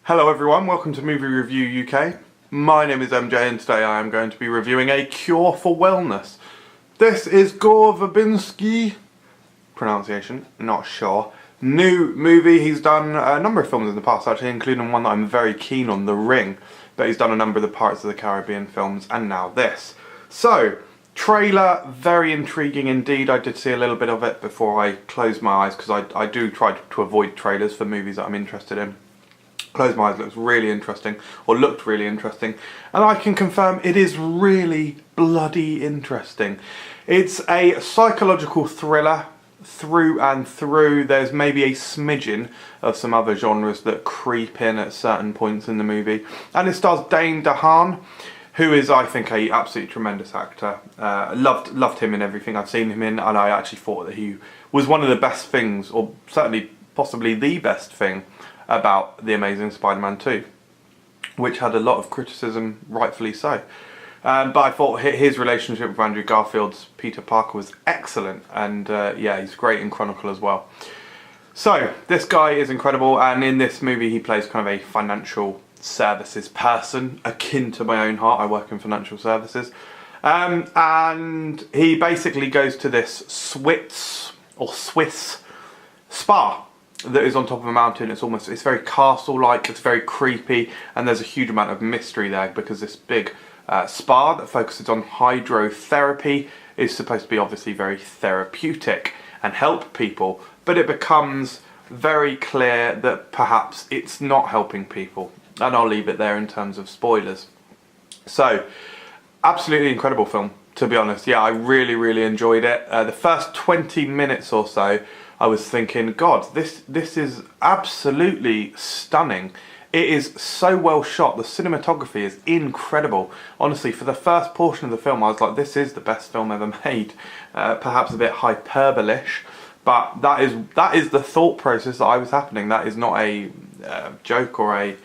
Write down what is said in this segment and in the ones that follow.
Hello everyone, welcome to Movie Review UK. My name is MJ and today I am going to be reviewing A Cure for Wellness. This is Gore Verbinski, pronunciation, not sure. New movie. He's done a number of films in the past actually, including one that I'm very keen on, The Ring. But he's done a number of the Pirates of the Caribbean films and now this. So, trailer, very intriguing indeed. I did see a little bit of it before I closed my eyes because I do try to avoid trailers for movies that I'm interested in. Close My Eyes looks really interesting, or looked really interesting, and I can confirm it is really bloody interesting. It's a psychological thriller through and through. There's maybe a smidgen of some other genres that creep in at certain points in the movie, and it stars Dane DeHaan, who is, I think, a absolutely tremendous actor. Loved him in everything I've seen him in, and I actually thought that he was one of the best things, or certainly possibly the best thing, about The Amazing Spider-Man 2, which had a lot of criticism, rightfully so. But I thought his relationship with Andrew Garfield's Peter Parker was excellent, and yeah, he's great in Chronicle as well. So, this guy is incredible, and in this movie he plays kind of a financial services person, akin to my own heart. I work in financial services. And he basically goes to this Swiss spa that is on top of a mountain. It's very castle-like, it's very creepy, and there's a huge amount of mystery there because this big spa that focuses on hydrotherapy is supposed to be obviously very therapeutic and help people, but it becomes very clear that perhaps it's not helping people, and I'll leave it there in terms of spoilers. So, absolutely incredible film, to be honest. Yeah, I really enjoyed it. The first 20 minutes or so I was thinking, God, this is absolutely stunning. It is so well shot. The cinematography is incredible. Honestly, for the first portion of the film, I was like, this is the best film ever made. Perhaps a bit hyperbolish, but that is the thought process that I was happening. That is not a joke or a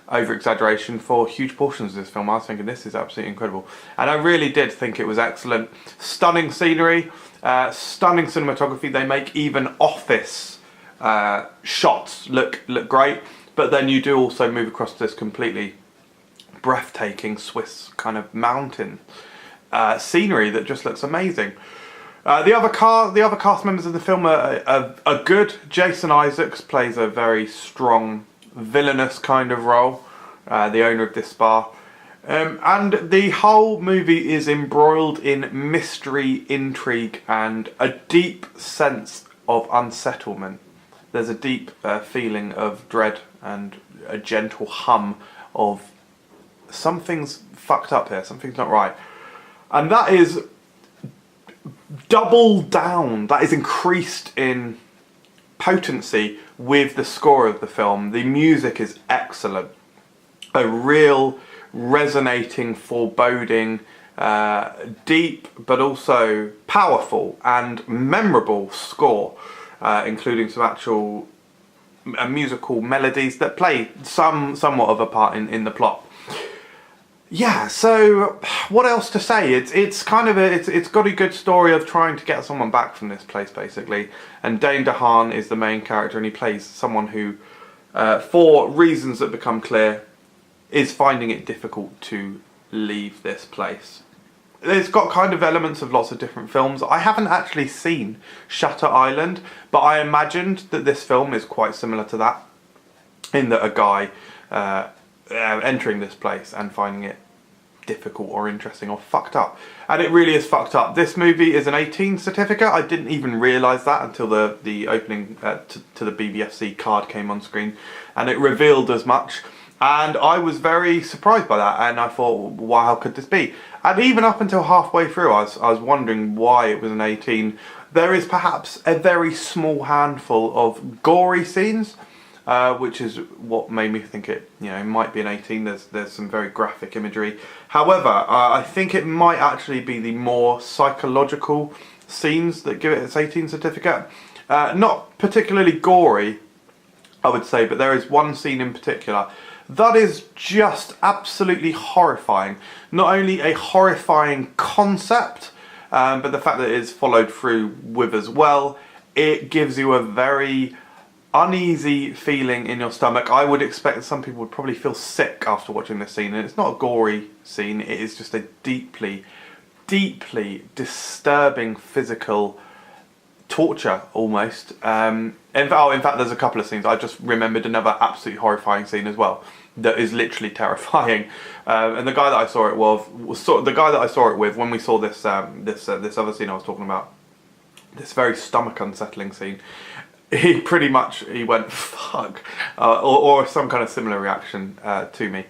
over-exaggeration for huge portions of this film. I was thinking, this is absolutely incredible. And I really did think it was excellent. Stunning scenery. Stunning cinematography. They make even office shots look great, but then you do also move across this completely breathtaking Swiss kind of mountain scenery that just looks amazing. The other cast members of the film are good. Jason Isaacs plays a very strong villainous kind of role, the owner of this spa. And the whole movie is embroiled in mystery, intrigue, and a deep sense of unsettlement. There's a deep feeling of dread and a gentle hum of something's fucked up here, something's not right. And that is doubled down, that is increased in potency with the score of the film. The music is excellent. A real resonating, foreboding, deep but also powerful and memorable score, including some actual musical melodies that play somewhat of a part in the plot. Yeah, so what else to say? It's kind of it's got a good story of trying to get someone back from this place basically, and Dane DeHaan is the main character, and he plays someone who, for reasons that become clear, is finding it difficult to leave this place. It's got kind of elements of lots of different films. I haven't actually seen Shutter Island, but I imagined that this film is quite similar to that, in that a guy entering this place and finding it difficult or interesting or fucked up. And it really is fucked up. This movie is an 18 certificate. I didn't even realise that until the opening to the BBFC card came on screen, and it revealed as much. And I was very surprised by that, and I thought, wow, how could this be? And even up until halfway through, I was wondering why it was an 18. There is perhaps a very small handful of gory scenes, which is what made me think it might be an 18. There's some very graphic imagery. However, I think it might actually be the more psychological scenes that give it its 18 certificate. Not particularly gory, I would say, but there is one scene in particular that is just absolutely horrifying. Not only a horrifying concept, but the fact that it is followed through with as well, it gives you a very uneasy feeling in your stomach. I would expect that some people would probably feel sick after watching this scene, and it's not a gory scene, it is just a deeply, deeply disturbing physical torture almost. In fact, there's a couple of scenes. I just remembered another absolutely horrifying scene as well that is literally terrifying. And the guy that I saw it the guy that I saw it with when we saw this this other scene I was talking about, this very stomach unsettling scene, he went fuck, or some kind of similar reaction to me.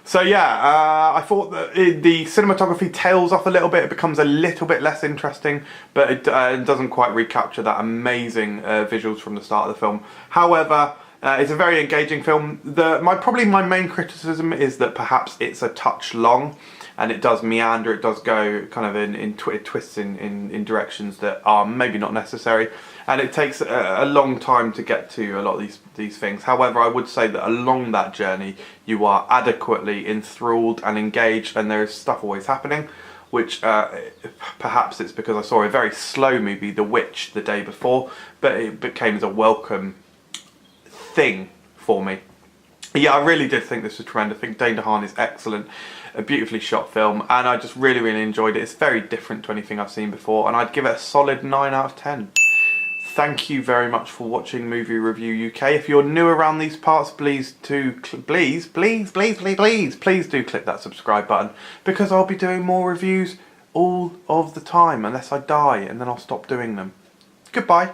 So yeah, I thought that the cinematography tails off a little bit. It becomes a little bit less interesting, but it doesn't quite recapture that amazing visuals from the start of the film. However, it's a very engaging film. Probably my main criticism is that perhaps it's a touch long, and it does meander. It does go kind of it twists in directions that are maybe not necessary, and it takes a long time to get to a lot of these things. However, I would say that along that journey you are adequately enthralled and engaged, and there is stuff always happening, which perhaps it's because I saw a very slow movie, The Witch, the day before, but it became as a welcome thing for me. Yeah, I really did think this was tremendous. I think Dane DeHaan is excellent, a beautifully shot film, and I just really, really enjoyed it. It's very different to anything I've seen before, and I'd give it a solid 9 out of 10. Thank you very much for watching Movie Review UK. If you're new around these parts, please do click that subscribe button, because I'll be doing more reviews all of the time, unless I die, and then I'll stop doing them. Goodbye.